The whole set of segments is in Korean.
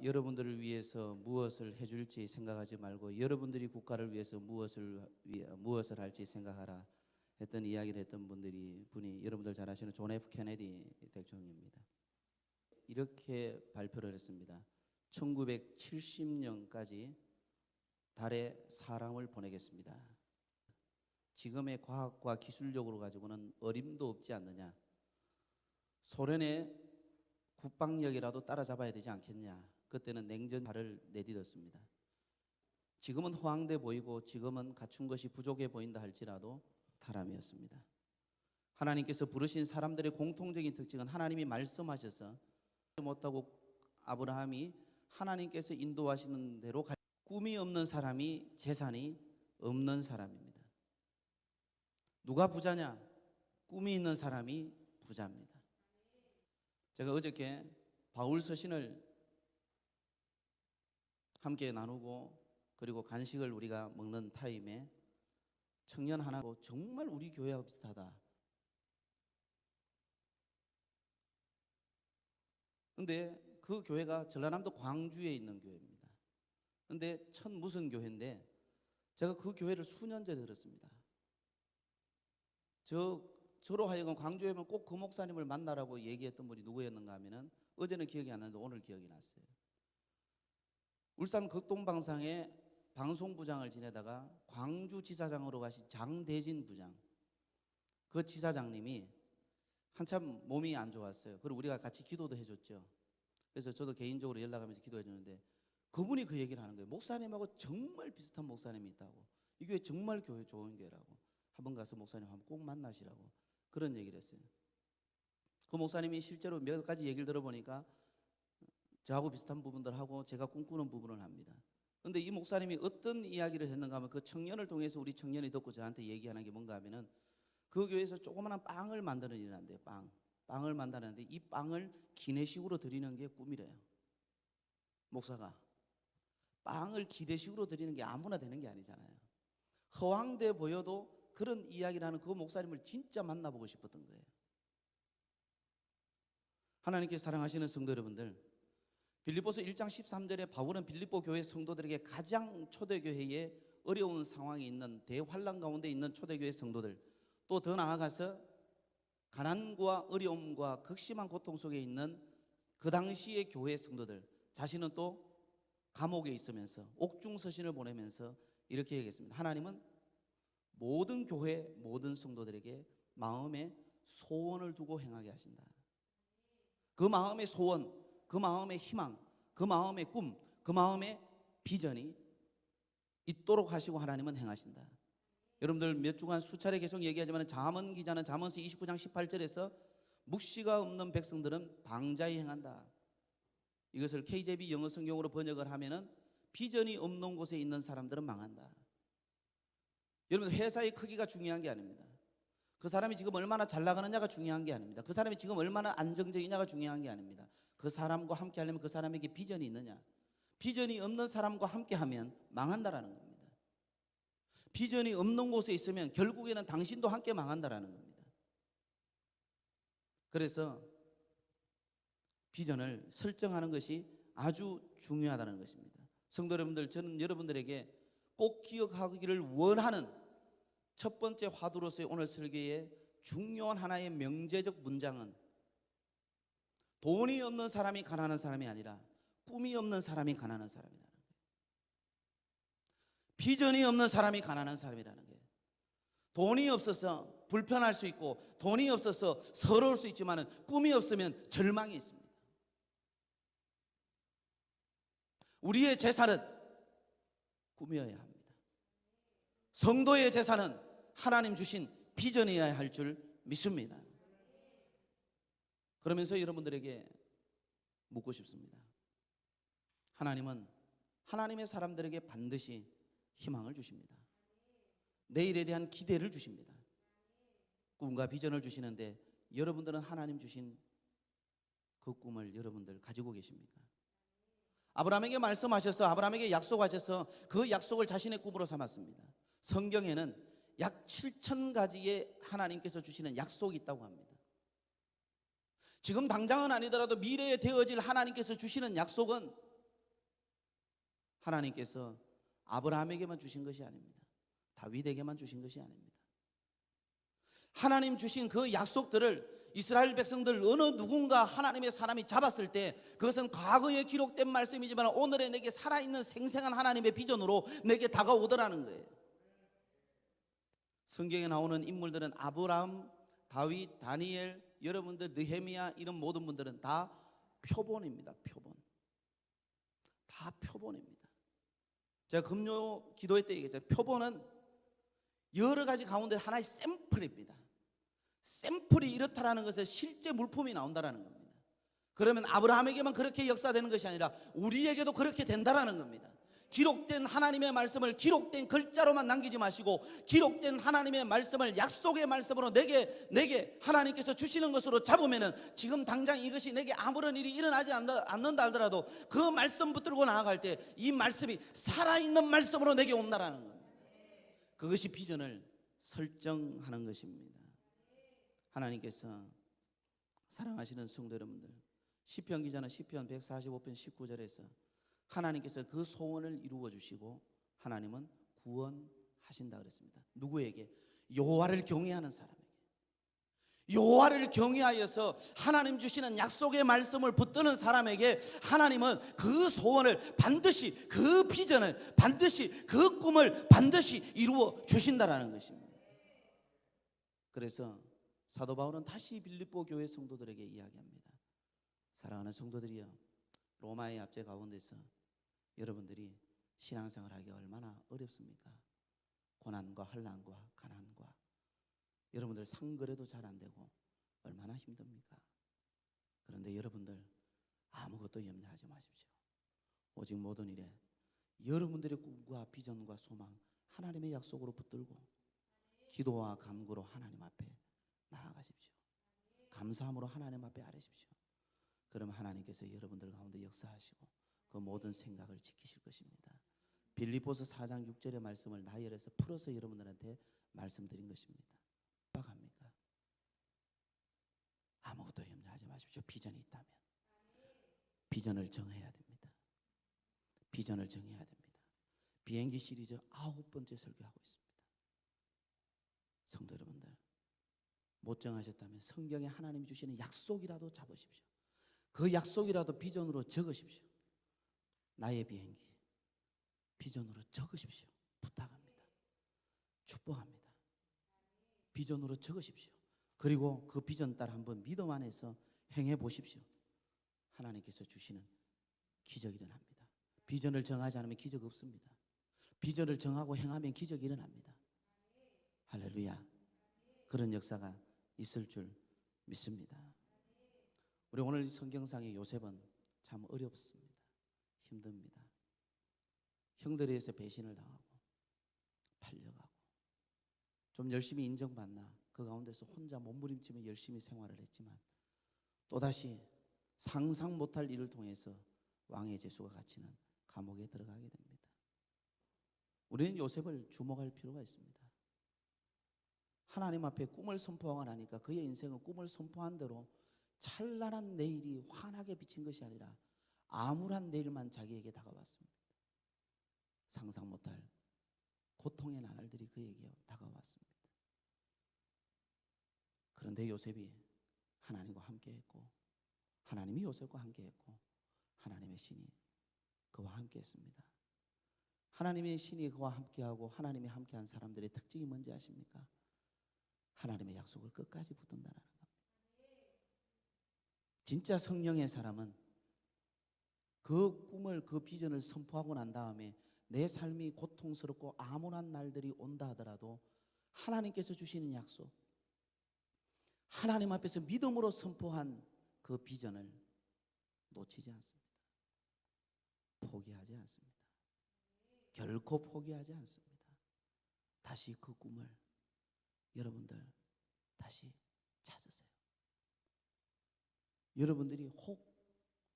여러분들을 위해서 무엇을 해줄지 생각하지 말고 여러분들이 국가를 위해서 무엇을 할지 생각하라 했던 이야기를 했던 분이 여러분들 잘 아시는 존 F 케네디 대통령입니다. 이렇게 발표를 했습니다. 1970년까지 달에 사람을 보내겠습니다. 지금의 과학과 기술력으로 가지고는 어림도 없지 않느냐. 소련의 국방력이라도 따라잡아야 되지 않겠냐. 그때는 냉전파를 내딛었습니다. 지금은 허황돼 보이고 지금은 갖춘 것이 부족해 보인다 할지라도 사람이었습니다. 하나님께서 부르신 사람들의 공통적인 특징은 하나님이 말씀하셔서 못하고 아브라함이 하나님께서 인도하시는 대로 꿈이 없는 사람이 재산이 없는 사람입니다. 누가 부자냐? 꿈이 있는 사람이 부자입니다. 제가 어저께 바울 서신을 함께 나누고 그리고 간식을 우리가 먹는 타임에 청년 하나고 정말 우리 교회와 비슷하다. 근데 그 교회가 전라남도 광주에 있는 교회입니다. 근데 첫 무슨 교회인데 제가 그 교회를 수년째 들었습니다. 저로 하여금 광주에 오면 꼭 그 목사님을 만나라고 얘기했던 분이 누구였는가 하면은 어제는 기억이 안 나는데 오늘 기억이 났어요. 울산 극동방상에 방송부장을 지내다가 광주지사장으로 가신 장대진 부장, 그 지사장님이 한참 몸이 안 좋았어요. 그리고 우리가 같이 기도도 해줬죠. 그래서 저도 개인적으로 연락하면서 기도해 주는데 그분이 그 얘기를 하는 거예요. 목사님하고 정말 비슷한 목사님이 있다고. 이 교회 정말 교회 좋은 교회라고. 한번 가서 목사님 한번 꼭 만나시라고 그런 얘기를 했어요. 그 목사님이 실제로 몇 가지 얘기를 들어보니까 저하고 비슷한 부분들하고 제가 꿈꾸는 부분을 합니다. 그런데 이 목사님이 어떤 이야기를 했는가 하면 그 청년을 통해서 우리 청년이 듣고 저한테 얘기하는 게 뭔가 하면은 그 교회에서 조그마한 빵을 만드는 일을 한대요. 빵을 만드는데 이 빵을 기내식으로 드리는 게 꿈이래요. 목사가 빵을 기내식으로 드리는 게 아무나 되는 게 아니잖아요. 허황돼 보여도 그런 이야기를 하는 그 목사님을 진짜 만나보고 싶었던 거예요. 하나님께 사랑하시는 성도 여러분들, 빌립보서 1장 13절에 바울은 빌립보 교회 성도들에게 가장 초대교회에 어려운 상황에 있는 대환란 가운데 있는 초대교회 성도들, 또 더 나아가서 가난과 어려움과 극심한 고통 속에 있는 그 당시의 교회 성도들, 자신은 또 감옥에 있으면서 옥중서신을 보내면서 이렇게 얘기했습니다. 하나님은 모든 교회 모든 성도들에게 마음에 소원을 두고 행하게 하신다. 그 마음의 소원, 그 마음의 희망, 그 마음의 꿈, 그 마음의 비전이 있도록 하시고 하나님은 행하신다. 여러분들 몇 주간 수차례 계속 얘기하지만 잠언 기자는 잠언서 29장 18절에서 묵시가 없는 백성들은 방자히 행한다. 이것을 KJV 영어 성경으로 번역을 하면은 비전이 없는 곳에 있는 사람들은 망한다. 여러분 회사의 크기가 중요한 게 아닙니다. 그 사람이 지금 얼마나 잘 나가느냐가 중요한 게 아닙니다. 그 사람이 지금 얼마나 안정적이냐가 중요한 게 아닙니다. 그 사람과 함께 하려면 그 사람에게 비전이 있느냐. 비전이 없는 사람과 함께 하면 망한다라는 겁니다. 비전이 없는 곳에 있으면 결국에는 당신도 함께 망한다라는 겁니다. 그래서 비전을 설정하는 것이 아주 중요하다는 것입니다. 성도 여러분들, 저는 여러분들에게 꼭 기억하기를 원하는 첫 번째 화두로서의 오늘 설교의 중요한 하나의 명제적 문장은 돈이 없는 사람이 가난한 사람이 아니라 꿈이 없는 사람이 가난한 사람이라는 거예요. 비전이 없는 사람이 가난한 사람이라는 거예요. 돈이 없어서 불편할 수 있고 돈이 없어서 서러울 수 있지만 꿈이 없으면 절망이 있습니다. 우리의 재산은 꿈이어야 합니다. 성도의 재산은 하나님 주신 비전이어야 할 줄 믿습니다. 그러면서 여러분들에게 묻고 싶습니다. 하나님은 하나님의 사람들에게 반드시 희망을 주십니다. 내일에 대한 기대를 주십니다. 꿈과 비전을 주시는데 여러분들은 하나님 주신 그 꿈을 여러분들 가지고 계십니까? 아브라함에게 말씀하셔서 아브라함에게 약속하셔서 그 약속을 자신의 꿈으로 삼았습니다. 성경에는 약 7,000가지의 하나님께서 주시는 약속이 있다고 합니다. 지금 당장은 아니더라도 미래에 되어질 하나님께서 주시는 약속은 하나님께서 아브라함에게만 주신 것이 아닙니다. 다윗에게만 주신 것이 아닙니다. 하나님 주신 그 약속들을 이스라엘 백성들 어느 누군가 하나님의 사람이 잡았을 때 그것은 과거에 기록된 말씀이지만 오늘의 내게 살아있는 생생한 하나님의 비전으로 내게 다가오더라는 거예요. 성경에 나오는 인물들은 아브라함, 다윗, 다니엘, 여러분들 느헤미야 이런 모든 분들은 다 표본입니다. 표본. 다 표본입니다. 제가 금요 기도회 때 얘기했잖아요. 표본은 여러 가지 가운데 하나의 샘플입니다. 샘플이 이렇다라는 것은 실제 물품이 나온다라는 겁니다. 그러면 아브라함에게만 그렇게 역사되는 것이 아니라 우리에게도 그렇게 된다라는 겁니다. 기록된 하나님의 말씀을 기록된 글자로만 남기지 마시고 기록된 하나님의 말씀을 약속의 말씀으로 내게 하나님께서 주시는 것으로 잡으면은 지금 당장 이것이 내게 아무런 일이 일어나지 않는다 하더라도 그 말씀 붙들고 나아갈 때 이 말씀이 살아있는 말씀으로 내게 온다라는 겁니다. 그것이 비전을 설정하는 것입니다. 하나님께서 사랑하시는 성도 여러분들, 시편 기자는 시편 145편 19절에서 하나님께서 그 소원을 이루어 주시고 하나님은 구원하신다 그랬습니다. 누구에게? 여호와를 경외하는 사람에게. 여호와를 경외하여서 하나님 주시는 약속의 말씀을 붙드는 사람에게 하나님은 그 소원을 반드시, 그 비전을 반드시, 그 꿈을 반드시 이루어 주신다라는 것입니다. 그래서 사도 바울은 다시 빌립보 교회 성도들에게 이야기합니다. 사랑하는 성도들이여, 로마의 압제 가운데서 여러분들이 신앙생활 하기 얼마나 어렵습니까? 고난과 환난과 가난과 여러분들 상거래도 잘 안 되고 얼마나 힘듭니까? 그런데 여러분들 아무것도 염려하지 마십시오. 오직 모든 일에 여러분들의 꿈과 비전과 소망 하나님의 약속으로 붙들고 기도와 간구로 하나님 앞에 나아가십시오. 감사함으로 하나님 앞에 아뢰십시오. 그러면 하나님께서 여러분들 가운데 역사하시고 그 모든 생각을 지키실 것입니다. 빌립보서 4장 6절의 말씀을 나열해서 풀어서 여러분들한테 말씀드린 것입니다. 빡합니까? 아무것도 염려하지 마십시오. 비전이 있다면 비전을 정해야 됩니다. 비전을 정해야 됩니다. 비행기 시리즈 9번째 설교하고 있습니다. 성도 여러분들, 못 정하셨다면 성경에 하나님이 주시는 약속이라도 잡으십시오. 그 약속이라도 비전으로 적으십시오. 나의 비행기 비전으로 적으십시오. 부탁합니다. 축복합니다. 비전으로 적으십시오. 그리고 그 비전 따라 한번 믿음 안에서 행해 보십시오. 하나님께서 주시는 기적이 일어납니다. 비전을 정하지 않으면 기적 없습니다. 비전을 정하고 행하면 기적이 일어납니다. 할렐루야. 그런 역사가 있을 줄 믿습니다. 우리 오늘 성경상의 요셉은 참 어렵습니다. 힘듭니다. 형들에 의해서 배신을 당하고 팔려가고 좀 열심히 인정받나 그 가운데서 혼자 몸부림치며 열심히 생활을 했지만 또다시 상상 못할 일을 통해서 왕의 제수가 갇히는 감옥에 들어가게 됩니다. 우리는 요셉을 주목할 필요가 있습니다. 하나님 앞에 꿈을 선포하고 나니까 그의 인생은 꿈을 선포한 대로 찬란한 내일이 환하게 비친 것이 아니라 암울한 내일만 자기에게 다가왔습니다. 상상 못할 고통의 나날들이 그에게 다가왔습니다. 그런데 요셉이 하나님과 함께했고 하나님이 요셉과 함께했고 하나님의 신이 그와 함께했습니다. 하나님의 신이 그와 함께하고 하나님이 함께한 사람들의 특징이 뭔지 아십니까? 하나님의 약속을 끝까지 붙든다는 겁니다. 진짜 성령의 사람은 그 꿈을 그 비전을 선포하고 난 다음에 내 삶이 고통스럽고 암울한 날들이 온다 하더라도 하나님께서 주시는 약속, 하나님 앞에서 믿음으로 선포한 그 비전을 놓치지 않습니다. 포기하지 않습니다. 결코 포기하지 않습니다. 다시 그 꿈을 여러분들 다시 찾으세요. 여러분들이 혹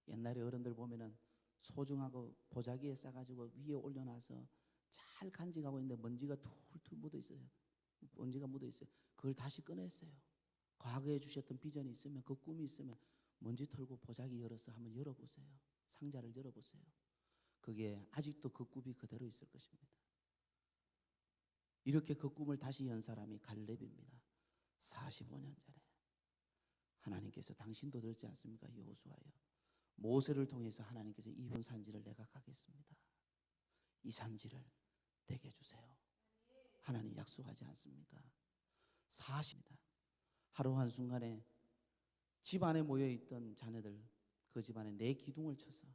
옛날에 어른들 보면은 소중하고 보자기에 싸가지고 위에 올려놔서 잘 간직하고 있는데 먼지가 툴툴 묻어 있어요. 먼지가 묻어 있어요. 그걸 다시 꺼냈어요. 과거에 주셨던 비전이 있으면 그 꿈이 있으면 먼지 털고 보자기 열어서 한번 열어보세요. 상자를 열어보세요. 그게 아직도 그 꿈이 그대로 있을 것입니다. 이렇게 그 꿈을 다시 연 사람이 갈렙입니다. 45년 전에 하나님께서 당신도 들었지 않습니까? 여호수아여, 모세를 통해서 하나님께서 이번 산지를 내가 가겠습니다. 이 산지를 내게 주세요. 하나님 약속하지 않습니까? 40입니다. 하루 한순간에 집안에 모여있던 자녀들, 그 집안에 내 기둥을 쳐서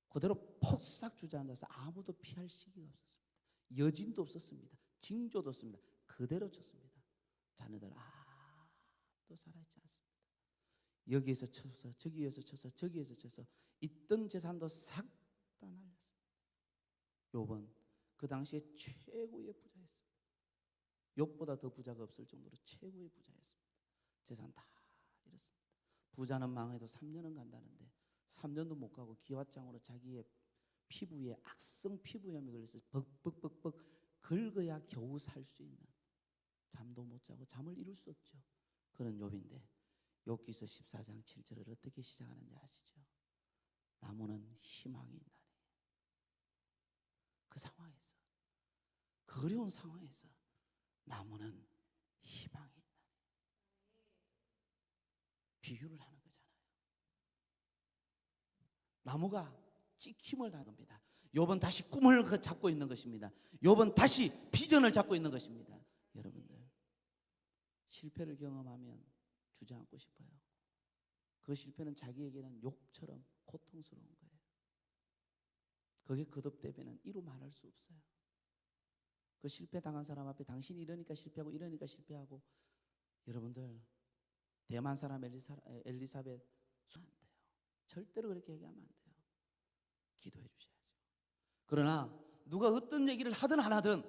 그대로 포싹 주저앉아서 아무도 피할 시기가 없었습니다. 여진도 없었습니다. 징조도 없습니다. 그대로 쳤습니다. 자녀들 아무도 살아있지 않습니다. 여기에서 쳐서 저기에서 쳐서 저기에서 쳐서 있던 재산도 싹 다 날렸습니다. 욥은 그 당시에 최고의 부자였습니다. 욥보다 더 부자가 없을 정도로 최고의 부자였습니다. 재산 다 잃었습니다. 부자는 망해도 3년은 간다는데 3년도 못 가고 기왓장으로 자기의 피부에 악성 피부염이 걸려서 벅벅벅벅 긁어야 겨우 살 수 있는, 잠도 못 자고 잠을 이룰 수 없죠. 그런 욥인데 욥기서 14장 7절을 어떻게 시작하는지 아시죠? 나무는 희망이 있나니. 그 상황에서, 그 어려운 상황에서 나무는 희망이 있나니. 비유를 하는 거잖아요. 나무가 찍힘을 당한 겁니다. 욥은 다시 꿈을 잡고 있는 것입니다. 욥은 다시 비전을 잡고 있는 것입니다. 여러분들, 실패를 경험하면 주저앉고 싶어요. 그 실패는 자기에게는 욕처럼 고통스러운 거예요. 그게 거듭되면 이루 말할 수 없어요. 그 실패 당한 사람 앞에 당신이 이러니까 실패하고 이러니까 실패하고, 여러분들 대만 사람 엘리사벳 안 돼요. 절대로 그렇게 얘기하면 안 돼요. 기도해 주셔야죠. 그러나 누가 어떤 얘기를 하든 안 하든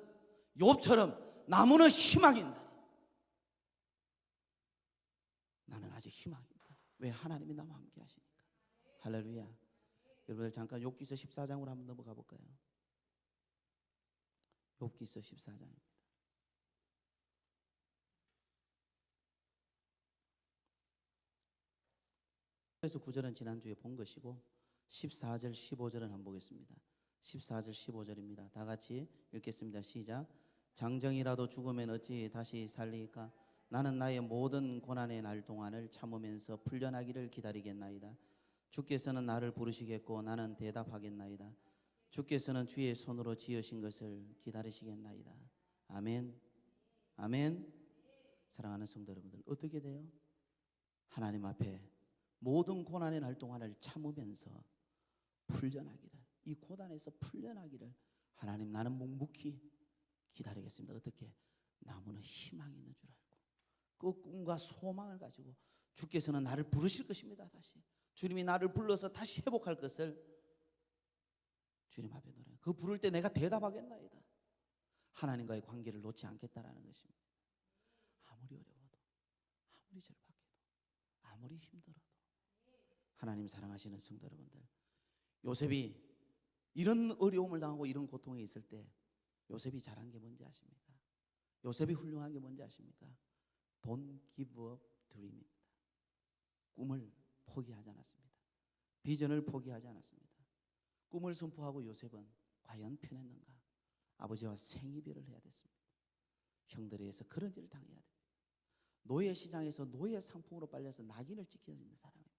욥처럼 나무는 희망이 있나니. 나는 아직 희망이 있다. 왜? 하나님이 나와 함께 하시니까. 할렐루야. 여러분들 잠깐 욥기서 14장으로 한번 넘어가 볼까요? 욥기서 14장입니다. 그래서 9절은 지난주에 본 것이고 14절 15절은 한번 보겠습니다. 14절 15절입니다. 다 같이 읽겠습니다. 시작. 장정이라도 죽으면 어찌 다시 살리까? 나는 나의 모든 고난의 날 동안을 참으면서 풀려나기를 기다리겠나이다. 주께서는 나를 부르시겠고 나는 대답하겠나이다. 주께서는 주의 손으로 지으신 것을 기다리시겠나이다. 아멘. 아멘. 사랑하는 성도 여러분들, 어떻게 돼요? 하나님 앞에 모든 고난의 날 동안을 참으면서 풀려나기를, 이 고난에서 풀려나기를 하나님 나는 묵묵히 기다리겠습니다. 어떻게? 나무는 희망이 있는 줄 알고 그 꿈과 소망을 가지고 주께서는 나를 부르실 것입니다. 다시 주님이 나를 불러서 다시 회복할 것을 주님 앞에 노래. 그 부를 때 내가 대답하겠나이다. 하나님과의 관계를 놓지 않겠다라는 것입니다. 아무리 어려워도, 아무리 절박해도, 아무리 힘들어도 하나님 사랑하시는 성도 여러분들, 요셉이 이런 어려움을 당하고 이런 고통에 있을 때 요셉이 잘한 게 뭔지 아십니까? 요셉이 훌륭한 게 뭔지 아십니까? Don't give up dream입니다. 꿈을 포기하지 않았습니다. 비전을 포기하지 않았습니다. 꿈을 선포하고 요셉은 과연 편했는가? 아버지와 생이별을 해야 됐습니다. 형들에 의해서 그런 일을 당해야 됩니다. 노예 시장에서 노예 상품으로 빨려서 낙인을 찍혀야 있는 사람입니다.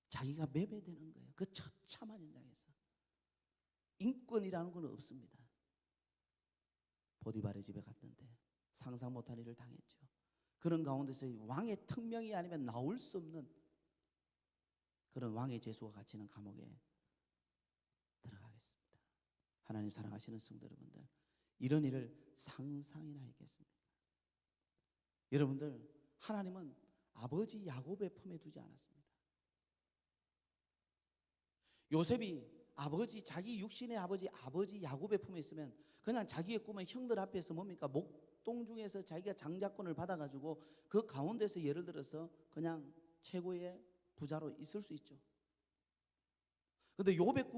자기가 매매되는 거예요. 그 처참한 현장에서 인권이라는 건 없습니다. 보디발의 집에 갔는데 상상 못한 일을 당했죠. 그런 가운데서 왕의 특명이 아니면 나올 수 없는 그런 왕의 재수가 갇히는 감옥에 들어가겠습니다. 하나님 사랑하시는 성도 여러분들, 이런 일을 상상이나 했겠습니까? 여러분들, 하나님은 아버지 야곱의 품에 두지 않았습니다. 요셉이 자기 육신의 아버지 야곱의 품에 있으면 그냥 자기의 꿈은 형들 앞에서 뭡니까? 목동 중에서 자기가 장자권을 받아가지고 그 가운데서 예를 들어서 그냥 최고의 부자로 있을 수 있죠. 근데 요셉의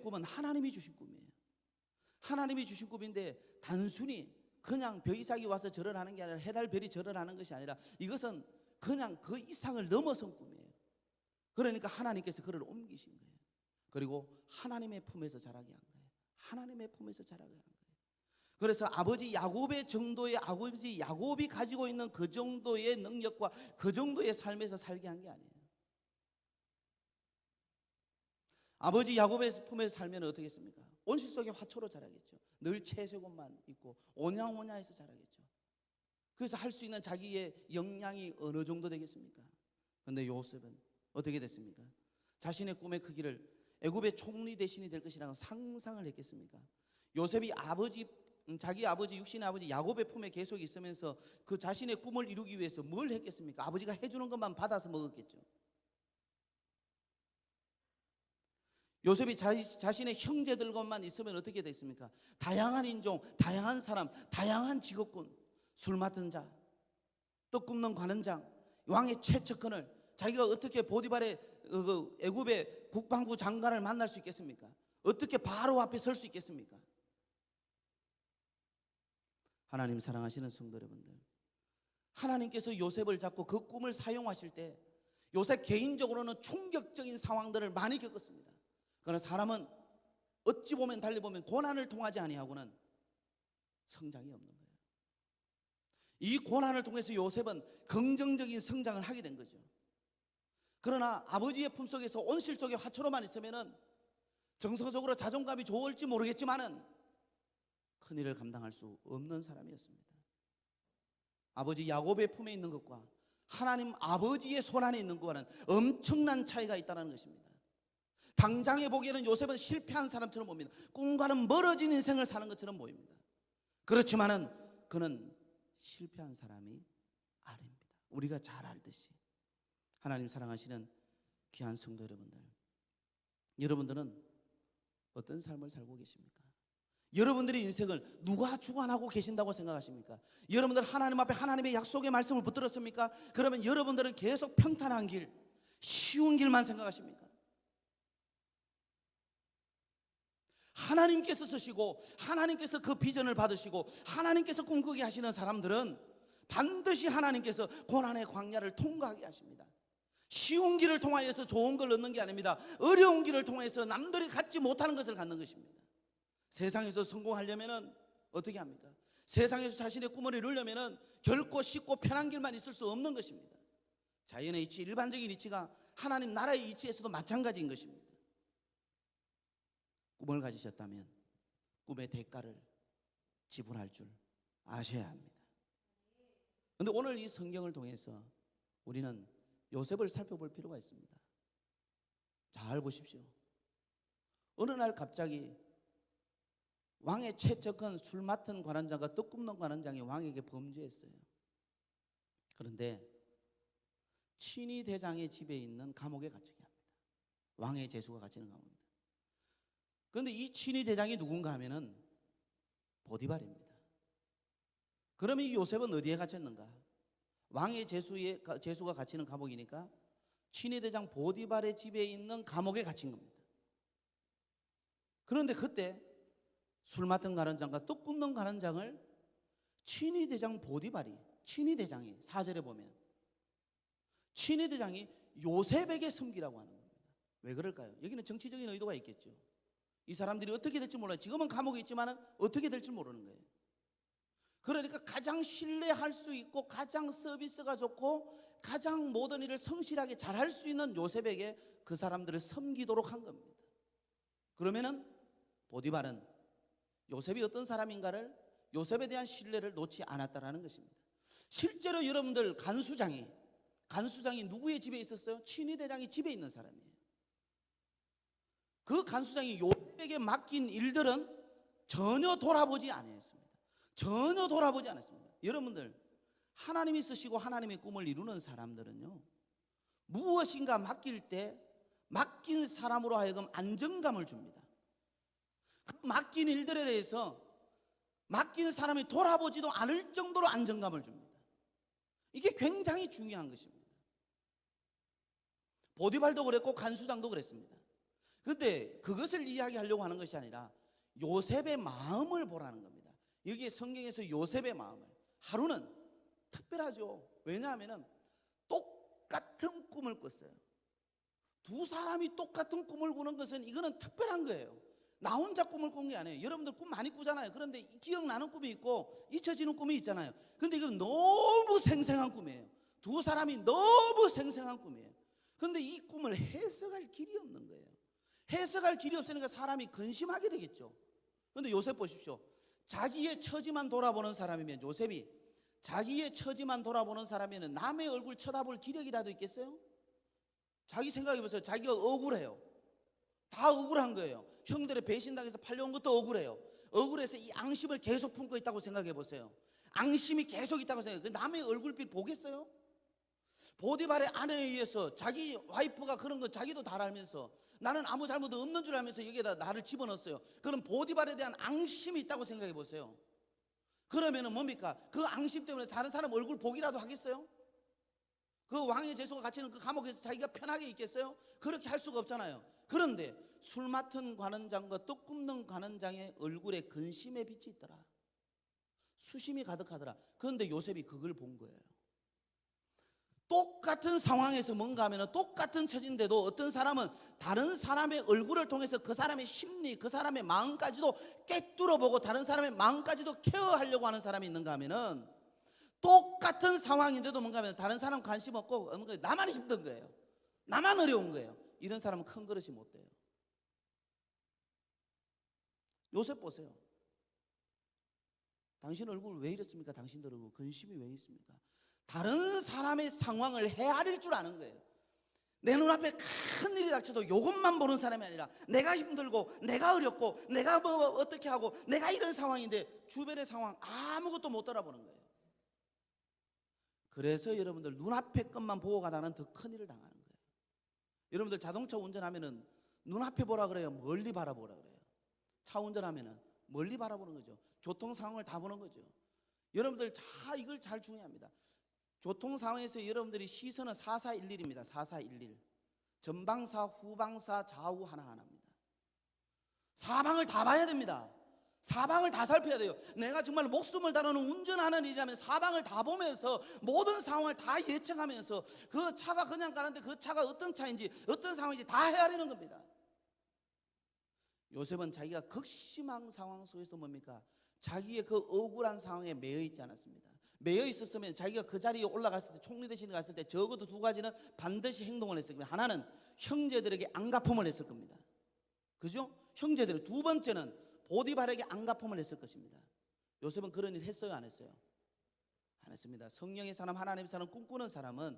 꿈은 하나님이 주신 꿈이에요. 하나님이 주신 꿈인데 단순히 그냥 벼이삭이 와서 절을 하는 게 아니라 해달별이 절을 하는 것이 아니라 이것은 그냥 그 이상을 넘어선 꿈이에요. 그러니까 하나님께서 그를 옮기신 거예요. 그리고 하나님의 품에서 자라게 한 거예요. 하나님의 품에서 자라게 한 거예요. 그래서 아버지 야곱이 가지고 있는 그 정도의 능력과 그 정도의 삶에서 살게 한 게 아니에요. 아버지 야곱의 품에서 살면 어떻게 했습니까? 온실 속의 화초로 자라겠죠. 늘 채색옷만 입고 오냐오냐해서 자라겠죠. 그래서 할 수 있는 자기의 역량이 어느 정도 되겠습니까? 그런데 요셉은 어떻게 됐습니까? 자신의 꿈의 크기를 애굽의 총리 대신이 될 것이라는 상상을 했겠습니까? 요셉이 자기 아버지 육신의 아버지 야곱의 품에 계속 있으면서 그 자신의 꿈을 이루기 위해서 뭘 했겠습니까? 아버지가 해주는 것만 받아서 먹었겠죠. 요셉이 자신의 형제들과만 있으면 어떻게 됐습니까? 다양한 인종, 다양한 사람, 다양한 직업군, 술 맡은 자, 떡 굽는 관원장, 왕의 최측근을 자기가 어떻게 보디발의 애굽의 국방부 장관을 만날 수 있겠습니까? 어떻게 바로 앞에 설 수 있겠습니까? 하나님 사랑하시는 성도 여러분들, 하나님께서 요셉을 잡고 그 꿈을 사용하실 때 요셉 개인적으로는 충격적인 상황들을 많이 겪었습니다. 그러나 사람은 어찌 보면 달리 보면 고난을 통하지 아니하고는 성장이 없는 거예요. 이 고난을 통해서 요셉은 긍정적인 성장을 하게 된 거죠. 그러나 아버지의 품속에서 온실 속의 화초로만 있으면은 정서적으로 자존감이 좋을지 모르겠지만은 큰일을 감당할 수 없는 사람이었습니다. 아버지 야곱의 품에 있는 것과 하나님 아버지의 손 안에 있는 것과는 엄청난 차이가 있다는 것입니다. 당장에 보기에는 요셉은 실패한 사람처럼 보입니다. 꿈과는 멀어진 인생을 사는 것처럼 보입니다. 그렇지만은 그는 실패한 사람이 아닙니다. 우리가 잘 알듯이 하나님 사랑하시는 귀한 성도 여러분들, 여러분들은 어떤 삶을 살고 계십니까? 여러분들의 인생을 누가 주관하고 계신다고 생각하십니까? 여러분들 하나님 앞에 하나님의 약속의 말씀을 붙들었습니까? 그러면 여러분들은 계속 평탄한 길, 쉬운 길만 생각하십니까? 하나님께서 쓰시고 하나님께서 그 비전을 받으시고 하나님께서 꿈꾸게 하시는 사람들은 반드시 하나님께서 고난의 광야를 통과하게 하십니다. 쉬운 길을 통하여서 좋은 걸 얻는 게 아닙니다. 어려운 길을 통해서 남들이 갖지 못하는 것을 갖는 것입니다. 세상에서 성공하려면 어떻게 합니까? 세상에서 자신의 꿈을 이루려면 결코 쉽고 편한 길만 있을 수 없는 것입니다. 자연의 이치, 일반적인 이치가 하나님 나라의 이치에서도 마찬가지인 것입니다. 꿈을 가지셨다면 꿈의 대가를 지불할 줄 아셔야 합니다. 그런데 오늘 이 성경을 통해서 우리는 요셉을 살펴볼 필요가 있습니다. 잘 보십시오. 어느 날 갑자기 왕의 최측근 술 맡은 관원장과 떡 굽는 관원장이 왕에게 범죄했어요. 그런데 친위 대장의 집에 있는 감옥에 갇히게 합니다. 왕의 제수가 갇히는 감옥입니다. 그런데 이 친위 대장이 누군가 하면은 보디발입니다. 그러면 이 요셉은 어디에 갇혔는가? 왕의 제수가 갇히는 감옥이니까 친위 대장 보디발의 집에 있는 감옥에 갇힌 겁니다. 그런데 그때 술 맡은 관원장과 떡 굽는 관원장을 친위 대장 보디발이, 친위 대장이 4절에 보면 친위 대장이 요셉에게 섬기라고 하는 겁니다. 왜 그럴까요? 여기는 정치적인 의도가 있겠죠. 이 사람들이 어떻게 될지 몰라요. 지금은 감옥에 있지만 어떻게 될지 모르는 거예요. 그러니까 가장 신뢰할 수 있고 가장 서비스가 좋고 가장 모든 일을 성실하게 잘할 수 있는 요셉에게 그 사람들을 섬기도록 한 겁니다. 그러면은 보디발은 요셉이 어떤 사람인가를, 요셉에 대한 신뢰를 놓지 않았다라는 것입니다. 실제로 여러분들 간수장이 누구의 집에 있었어요? 친위 대장이 집에 있는 사람이에요. 그 간수장이 요셉에게 맡긴 일들은 전혀 돌아보지 않았습니다. 전혀 돌아보지 않았습니다. 여러분들 하나님이 쓰시고 하나님의 꿈을 이루는 사람들은요, 무엇인가 맡길 때 맡긴 사람으로 하여금 안정감을 줍니다. 그 맡긴 일들에 대해서 맡긴 사람이 돌아보지도 않을 정도로 안정감을 줍니다. 이게 굉장히 중요한 것입니다. 보디발도 그랬고 간수장도 그랬습니다. 그런데 그것을 이야기하려고 하는 것이 아니라 요셉의 마음을 보라는 겁니다. 여기에 성경에서 요셉의 마음을, 하루는 특별하죠. 왜냐하면 똑같은 꿈을 꿨어요. 두 사람이 똑같은 꿈을 꾸는 것은 이거는 특별한 거예요. 나 혼자 꿈을 꾼 게 아니에요. 여러분들 꿈 많이 꾸잖아요. 그런데 기억나는 꿈이 있고 잊혀지는 꿈이 있잖아요. 그런데 이건 너무 생생한 꿈이에요. 두 사람이 너무 생생한 꿈이에요. 그런데 이 꿈을 해석할 길이 없는 거예요. 해석할 길이 없으니까 사람이 근심하게 되겠죠. 그런데 요셉 보십시오. 자기의 처지만 돌아보는 사람이면, 요셉이 자기의 처지만 돌아보는 사람이면 남의 얼굴 쳐다볼 기력이라도 있겠어요? 자기 생각해보세요. 자기가 억울해요. 다 억울한 거예요. 형들의 배신당해서 팔려온 것도 억울해요. 억울해서 이 앙심을 계속 품고 있다고 생각해보세요. 앙심이 계속 있다고 생각해요. 남의 얼굴빛 보겠어요? 보디발의 아내에 의해서 자기 와이프가 그런 거 자기도 다 알면서 나는 아무 잘못 없는 줄 알면서 여기에다 나를 집어넣었어요. 그럼 보디발에 대한 앙심이 있다고 생각해보세요. 그러면은 뭡니까? 그 앙심 때문에 다른 사람 얼굴 보기라도 하겠어요? 그 왕의 제소가 갇히는 그 감옥에서 자기가 편하게 있겠어요? 그렇게 할 수가 없잖아요. 그런데 술 맡은 관원장과 떡 굽는 관원장의 얼굴에 근심의 빛이 있더라. 수심이 가득하더라. 그런데 요셉이 그걸 본 거예요. 똑같은 상황에서 뭔가 하면 똑같은 처지인데도 어떤 사람은 다른 사람의 얼굴을 통해서 그 사람의 심리, 그 사람의 마음까지도 꿰뚫어 보고 다른 사람의 마음까지도 케어하려고 하는 사람이 있는가 하면은 똑같은 상황인데도 뭔가 하면 다른 사람 관심 없고 나만 힘든 거예요. 나만 어려운 거예요. 이런 사람은 큰 그릇이 못 돼요. 요셉 보세요. 당신 얼굴 왜 이랬습니까? 당신들 얼굴 근심이 왜 있습니까? 다른 사람의 상황을 헤아릴 줄 아는 거예요. 내 눈앞에 큰 일이 닥쳐도 이것만 보는 사람이 아니라 내가 힘들고 내가 어렵고 내가 뭐 어떻게 하고 내가 이런 상황인데 주변의 상황 아무것도 못 돌아보는 거예요. 그래서 여러분들 눈앞에 것만 보고 가다는 더 큰 일을 당하는 거예요. 여러분들 자동차 운전하면은 눈앞에 보라 그래요? 멀리 바라보라 그래요? 차 운전하면은 멀리 바라보는 거죠. 교통 상황을 다 보는 거죠. 여러분들 이걸 잘 중요합니다. 교통 상황에서 여러분들이 시선은 4411입니다. 4411. 전방사, 후방사, 좌우 하나하나입니다. 사방을 다 봐야 됩니다. 사방을 다 살펴야 돼요. 내가 정말 목숨을 다루는 운전하는 일이라면 사방을 다 보면서 모든 상황을 다 예측하면서 그 차가 그냥 가는데 그 차가 어떤 차인지 어떤 상황인지 다 헤아리는 겁니다. 요셉은 자기가 극심한 상황 속에서 뭡니까? 자기의 그 억울한 상황에 매여 있지 않았습니다. 매여 있었으면 자기가 그 자리에 올라갔을 때, 총리 대신에 갔을 때 적어도 두 가지는 반드시 행동을 했을 겁니다. 하나는 형제들에게 안갚음을 했을 겁니다. 그죠? 형제들. 두 번째는 보디발에게 안갚음을 했을 것입니다. 요셉은 그런 일 했어요, 안 했어요? 안 했습니다. 성령의 사람, 하나님의 사람, 꿈꾸는 사람은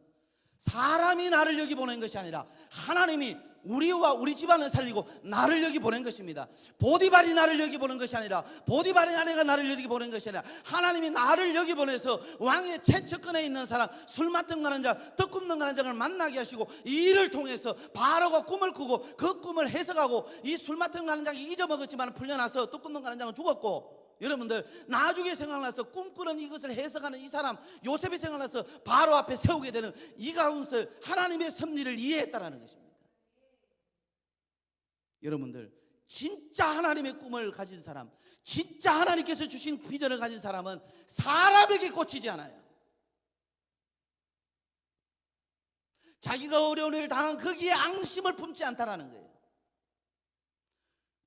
사람이 나를 여기 보낸 것이 아니라 하나님이 우리와 우리 집안을 살리고 나를 여기 보낸 것입니다. 보디발이 나를 여기 보낸 것이 아니라, 보디발의 아내가 나를 여기 보낸 것이 아니라 하나님이 나를 여기 보내서 왕의 최측근에 있는 사람, 술 맡은 관원장, 떡 굽는 관원장을 만나게 하시고 이 일을 통해서 바로가 꿈을 꾸고 그 꿈을 해석하고 이 술 맡은 관원장이 잊어먹었지만 풀려나서 떡 굽는 관원장은 죽었고, 여러분들 나중에 생각나서 꿈꾸는 이것을 해석하는 이 사람 요셉이 생각나서 바로 앞에 세우게 되는 이 가운데 하나님의 섭리를 이해했다라는 것입니다. 여러분들 진짜 하나님의 꿈을 가진 사람, 진짜 하나님께서 주신 비전을 가진 사람은 사람에게 꽂히지 않아요. 자기가 어려운 일을 당한 거기에 앙심을 품지 않다라는 거예요.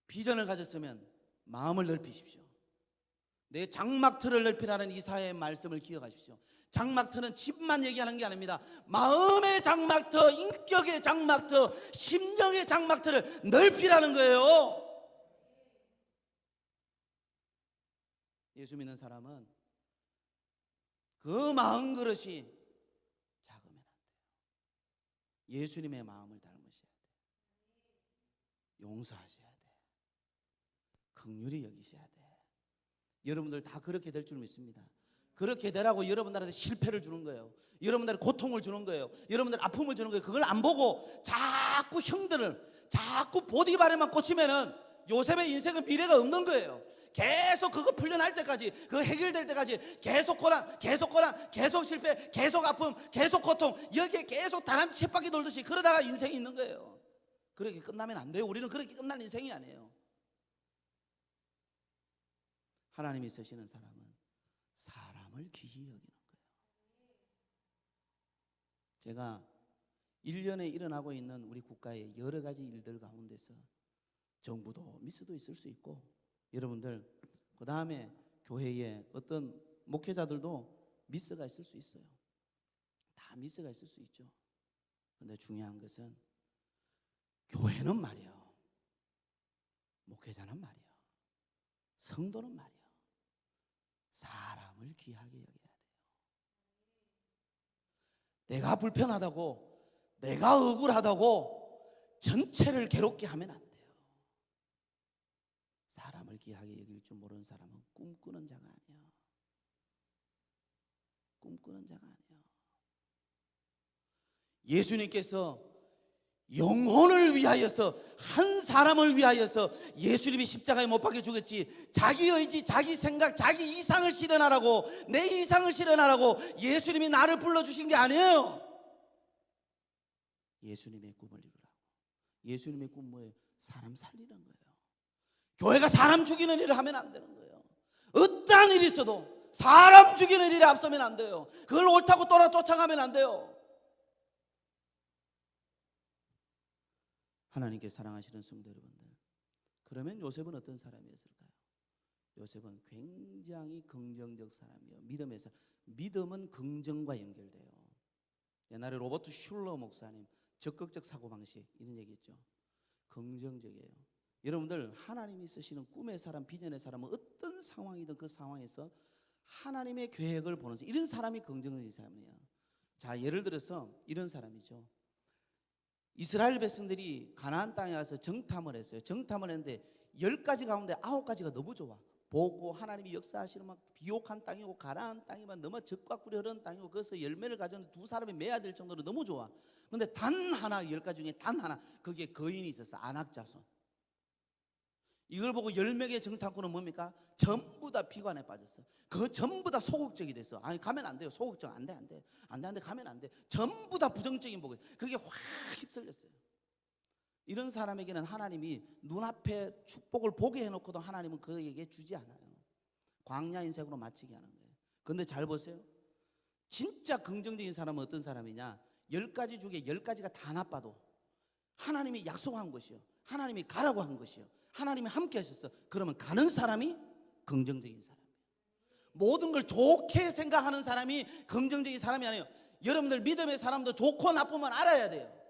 비전을 가졌으면 마음을 넓히십시오. 내 장막틀을 넓히라는 이사야의 말씀을 기억하십시오. 장막틀은 집만 얘기하는 게 아닙니다. 마음의 장막터, 인격의 장막터, 심령의 장막틀을 넓히라는 거예요. 예수 믿는 사람은 그 마음 그릇이 작으면 안 돼요. 예수님의 마음을 닮으셔야 돼요. 용서하셔야 돼요. 긍휼히 여기셔야 돼요. 여러분들 다 그렇게 될 줄 믿습니다. 그렇게 되라고 여러분들한테 실패를 주는 거예요. 여러분들한테 고통을 주는 거예요. 여러분들 아픔을 주는 거예요. 그걸 안 보고 자꾸 형들을 자꾸 보디발에만 꽂히면은 요셉의 인생은 미래가 없는 거예요. 계속 그거 풀려날 때까지, 그거 해결될 때까지 계속 고난, 계속 고난, 계속 실패, 계속 아픔, 계속 고통, 여기에 계속 다람쥐 쳇바퀴 돌듯이 그러다가 인생이 있는 거예요. 그렇게 끝나면 안 돼요. 우리는 그렇게 끝날 인생이 아니에요. 하나님이 쓰시는 사람은 사람을 귀히 여기는 거예요. 제가 1년에 일어나고 있는 우리 국가의 여러 가지 일들 가운데서 정부도 미스도 있을 수 있고, 여러분들 그 다음에 교회에 어떤 목회자들도 미스가 있을 수 있어요. 다 미스가 있을 수 있죠. 그런데 중요한 것은 교회는 말이요, 목회자는 말이요, 성도는 말이요, 사람을 귀하게 여겨야 돼요. 내가 불편하다고, 내가 억울하다고 전체를 괴롭게 하면 안 돼요. 사람을 귀하게 여길 줄 모르는 사람은 꿈꾸는 자가 아니야. 꿈꾸는 자가 아니야. 예수님께서 영혼을 위하여서, 한 사람을 위하여서 예수님이 십자가에 못 박혀 죽었지, 자기 의지, 자기 생각, 자기 이상을 실현하라고, 내 이상을 실현하라고 예수님이 나를 불러주신 게 아니에요. 예수님의 꿈을 이루라고. 예수님의 꿈은 뭐예요? 사람 살리는 거예요. 교회가 사람 죽이는 일을 하면 안 되는 거예요. 어떠한 일이 있어도 사람 죽이는 일에 앞서면 안 돼요. 그걸 옳다고 쫓아가면 안 돼요. 하나님께 사랑하시는 성도 여러분들, 그러면 요셉은 어떤 사람이었을까요? 요셉은 굉장히 긍정적 사람이에요. 믿음의 사람. 믿음은 긍정과 연결돼요. 옛날에 로버트 슐러 목사님 적극적 사고방식 이런 얘기 있죠. 긍정적이에요. 여러분들, 하나님이 쓰시는 꿈의 사람, 비전의 사람은 어떤 상황이든 그 상황에서 하나님의 계획을 보는 사람, 이런 사람이 긍정적인 사람이에요. 자, 예를 들어서 이런 사람이죠. 이스라엘 백성들이 가나안 땅에 가서 정탐을 했어요. 정탐을 했는데 10가지 가운데 9가지가 너무 좋아. 보고 하나님이 역사하시는 막 비옥한 땅이고 가나안 땅이면 너무 적과 꿀이 흐르는 땅이고, 거기서 열매를 가져오는 두 사람이 매야 될 정도로 너무 좋아. 근데 단 하나, 10가지 중에 단 하나, 거기에 거인이 있었어. 안악자손. 이걸 보고 10명의 정탐꾼은 뭡니까? 전부 다 비관에 빠졌어. 그거 전부 다 소극적이 됐어. 아니, 가면 안 돼요. 소극적 안 돼, 안 돼. 안 돼, 안 돼. 가면 안 돼. 전부 다 부정적인 보고, 그게 확 휩쓸렸어요. 이런 사람에게는 하나님이 눈앞에 축복을 보게 해놓고도 하나님은 그에게 주지 않아요. 광야 인생으로 마치게 하는 거예요. 그런데 잘 보세요. 진짜 긍정적인 사람은 어떤 사람이냐? 10가지 중에 10가지가 다 나빠도 하나님이 약속한 것이요, 하나님이 가라고 한 것이요, 하나님이 함께 하셨어. 그러면 가는 사람이 긍정적인 사람이에요. 모든 걸 좋게 생각하는 사람이 긍정적인 사람이 아니에요. 여러분들, 믿음의 사람도 좋고 나쁘면 알아야 돼요.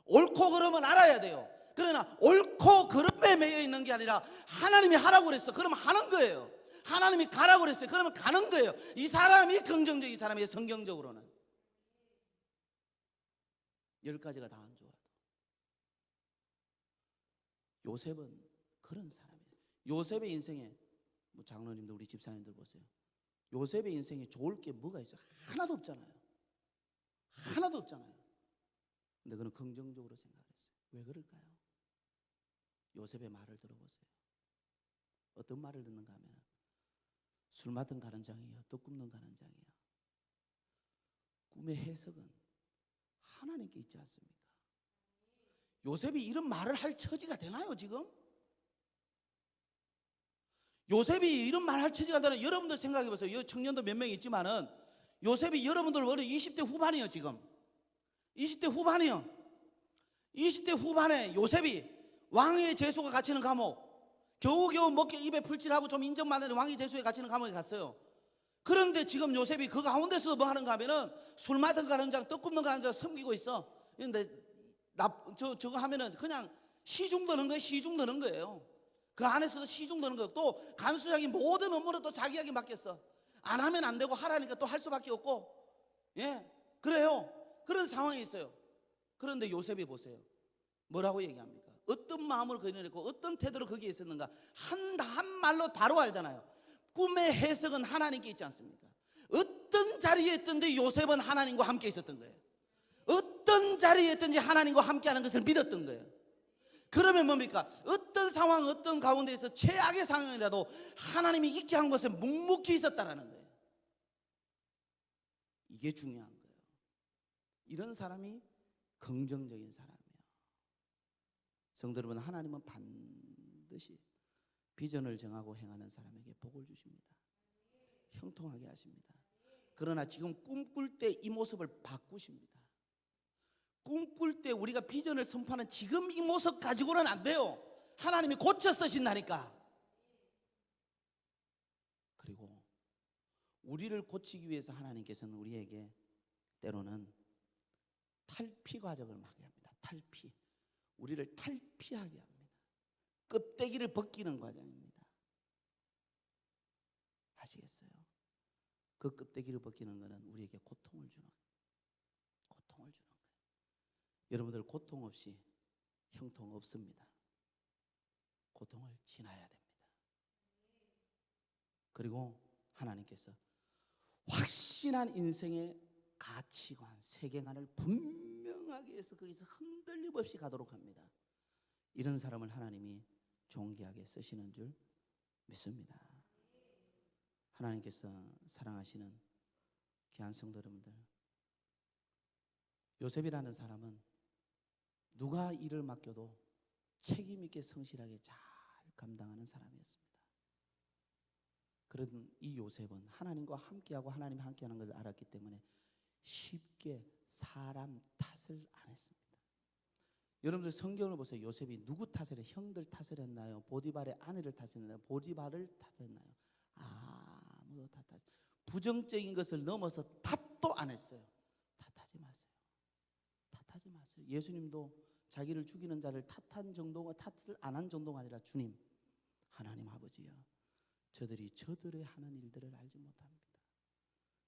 옳고 그름은 알아야 돼요. 그러나 옳고 그름에 매여 있는 게 아니라 하나님이 하라고 그랬어. 그러면 하는 거예요. 하나님이 가라고 그랬어요. 그러면 가는 거예요. 이 사람이 긍정적인 사람이에요. 성경적으로는 10가지가 다 안 좋아도. 요셉은 그런 사람이에요. 요셉의 인생에, 뭐 장로님들, 우리 집사님들 보세요. 요셉의 인생에 좋을 게 뭐가 있어요? 하나도 없잖아요. 하나도 없잖아요. 근데 그는 긍정적으로 생각했어요. 왜 그럴까요? 요셉의 말을 들어보세요. 어떤 말을 듣는가 하면, 술 맡은 가는장이요, 떡 굽는 가는장이요, 꿈의 해석은 하나님께 있지 않습니까? 요셉이 이런 말을 할 처지가 되나요 지금? 요셉이 이런 말 할 처지가 되나? 여러분들 생각해 보세요. 청년도 몇 명 있지만은 요셉이 여러분들 어려 20대 후반이에요 지금. 20대 후반이요. 20대 후반에 요셉이 왕의 제수가 갇히는 감옥, 겨우겨우 먹게 입에 풀칠하고 좀 인정받는 왕의 제수에 갇히는 감옥에 갔어요. 그런데 지금 요셉이 그 가운데서 뭐 하는가 하면은 술 맡은 가는장, 떡 굽는 가는장 섬기고 있어. 근데 저거 하면은 그냥 시중 드는 거예요. 시중 드는 거예요. 그 안에서도 시중 드는 거예요. 또 간수장이 모든 업무를 또 자기에게 맡겼어. 안 하면 안 되고 하라니까 또 할 수밖에 없고, 예, 그래요. 그런 상황이 있어요. 그런데 요셉이 보세요. 뭐라고 얘기합니까? 어떤 마음으로 거인했고 어떤 태도로 거기에 있었는가? 한 말로 바로 알잖아요. 꿈의 해석은 하나님께 있지 않습니까? 어떤 자리에 있던데 요셉은 하나님과 함께 있었던 거예요. 어떤 자리에 있든지 하나님과 함께하는 것을 믿었던 거예요. 그러면 뭡니까? 어떤 상황, 어떤 가운데에서 최악의 상황이라도 하나님이 있게 한 것에 묵묵히 있었다라는 거예요. 이게 중요한 거예요. 이런 사람이 긍정적인 사람이에요. 성도 여러분, 하나님은 반드시 비전을 정하고 행하는 사람에게 복을 주십니다. 형통하게 하십니다. 그러나 지금 꿈꿀 때 이 모습을 바꾸십니다. 꿈꿀 때 우리가 비전을 선포하는 지금 이 모습 가지고는 안 돼요. 하나님이 고쳐 쓰신다니까. 그리고 우리를 고치기 위해서 하나님께서는 우리에게 때로는 탈피 과정을 하게 합니다. 탈피. 우리를 탈피하게 합니다. 껍데기를 벗기는 과정입니다. 아시겠어요? 그 껍데기를 벗기는 것은 우리에게 고통을 주는 거예요. 여러분들 고통 없이 형통 없습니다. 고통을 지나야 됩니다. 그리고 하나님께서 확신한 인생의 가치관, 세계관을 분명하게 해서 거기서 흔들림 없이 가도록 합니다. 이런 사람을 하나님이 존귀하게 쓰시는 줄 믿습니다. 하나님께서 사랑하시는 귀한 성도 여러분들, 요셉이라는 사람은 누가 일을 맡겨도 책임 있게 성실하게 잘 감당하는 사람이었습니다. 그런 이 요셉은 하나님과 함께하고 하나님이 함께하는 것을 알았기 때문에 쉽게 사람 탓을 안 했습니다. 여러분들 성경을 보세요. 요셉이 누구 탓을 해요? 형들 탓을 했나요? 보디발의 아내를 탓했나요? 보디발을 탓했나요? 아무도 탓하지. 부정적인 것을 넘어서 탓도 안 했어요. 탓하지 마세요. 탓하지 마세요. 예수님도 자기를 죽이는 자를 탓한 정도가, 탓을 안 한 정도가 아니라 주님, 하나님 아버지여, 저들이 저들의 하는 일들을 알지 못합니다.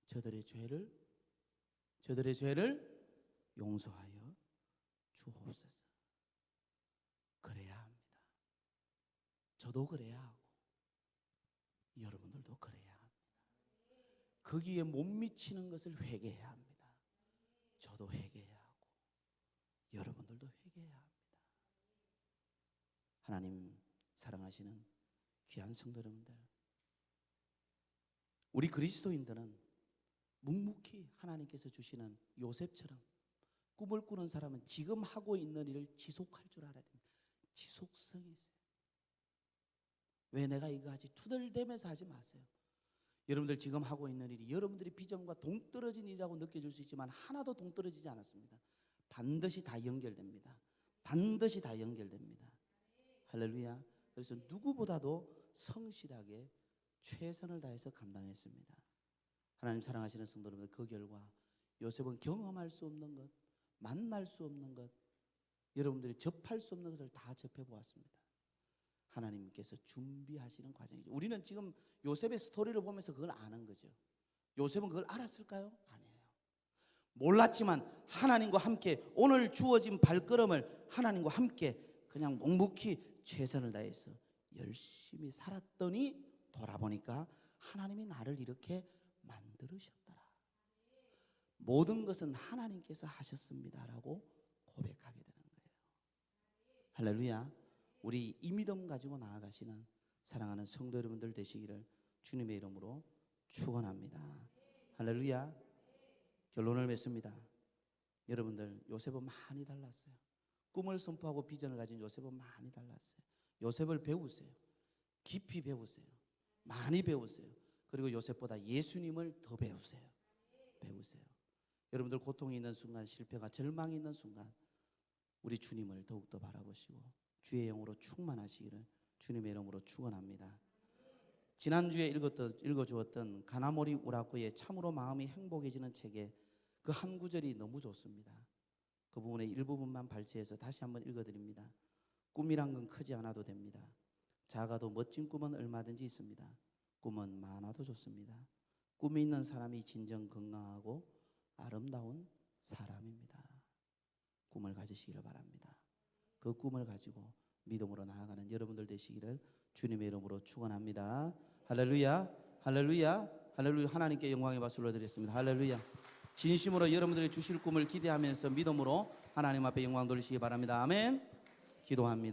저들의 죄를 용서하여 주옵소서. 그래야 합니다. 저도 그래야 하고 여러분들도 그래야 합니다. 거기에 못 미치는 것을 회개해야 합니다. 저도 회개해야 하고 여러분들도 회개해야 합니다. 하나님 사랑하시는 귀한 성도 여러분들, 우리 그리스도인들은 묵묵히 하나님께서 주시는 요셉처럼 꿈을 꾸는 사람은 지금 하고 있는 일을 지속할 줄 알아야 됩니다. 지속성이 있어요. 왜 내가 이거 하지? 투덜대면서 하지 마세요. 여러분들 지금 하고 있는 일이 여러분들의 비전과 동떨어진 일이라고 느껴질 수 있지만 하나도 동떨어지지 않았습니다. 반드시 다 연결됩니다. 반드시 다 연결됩니다. 할렐루야. 그래서 누구보다도 성실하게 최선을 다해서 감당했습니다. 하나님 사랑하시는 성도 여러분, 그 결과 요셉은 경험할 수 없는 것, 만날 수 없는 것, 여러분들이 접할 수 없는 것을 다 접해보았습니다. 하나님께서 준비하시는 과정이죠. 우리는 지금 요셉의 스토리를 보면서 그걸 아는 거죠. 요셉은 그걸 알았을까요? 아니에요. 몰랐지만 하나님과 함께 오늘 주어진 발걸음을 하나님과 함께 그냥 묵묵히 최선을 다해서 열심히 살았더니 돌아보니까 하나님이 나를 이렇게 만들으셨더라. 모든 것은 하나님께서 하셨습니다라고 고백하게 되는 거예요. 할렐루야. 우리 이 믿음 가지고 나아가시는 사랑하는 성도 여러분들 되시기를 주님의 이름으로 축원합니다. 할렐루야. 결론을 맺습니다. 여러분들 요셉은 많이 달랐어요. 꿈을 선포하고 비전을 가진 요셉은 많이 달랐어요. 요셉을 배우세요. 깊이 배우세요. 많이 배우세요. 그리고 요셉보다 예수님을 더 배우세요. 여러분들 고통이 있는 순간, 실패가, 절망이 있는 순간 우리 주님을 더욱더 바라보시고 주의 영으로 충만하시기를 주님의 이름으로 축원합니다. 지난주에 읽어주었던 가나모리 우라코의 참으로 마음이 행복해지는 책에 그 한 구절이 너무 좋습니다. 그 부분의 일부분만 발췌해서 다시 한번 읽어드립니다. 꿈이란 건 크지 않아도 됩니다. 작아도 멋진 꿈은 얼마든지 있습니다. 꿈은 많아도 좋습니다. 꿈이 있는 사람이 진정 건강하고 아름다운 사람입니다. 꿈을 가지시기를 바랍니다. 그 꿈을 가지고 믿음으로 나아가는 여러분들 되시기를 주님의 이름으로 축원합니다. 할렐루야, 할렐루야, 할렐루야. 하나님께 영광의 박수를 드리겠습니다. 할렐루야. 진심으로 여러분들이 주실 꿈을 기대하면서 믿음으로 하나님 앞에 영광 돌리시기 바랍니다. 아멘. 기도합니다.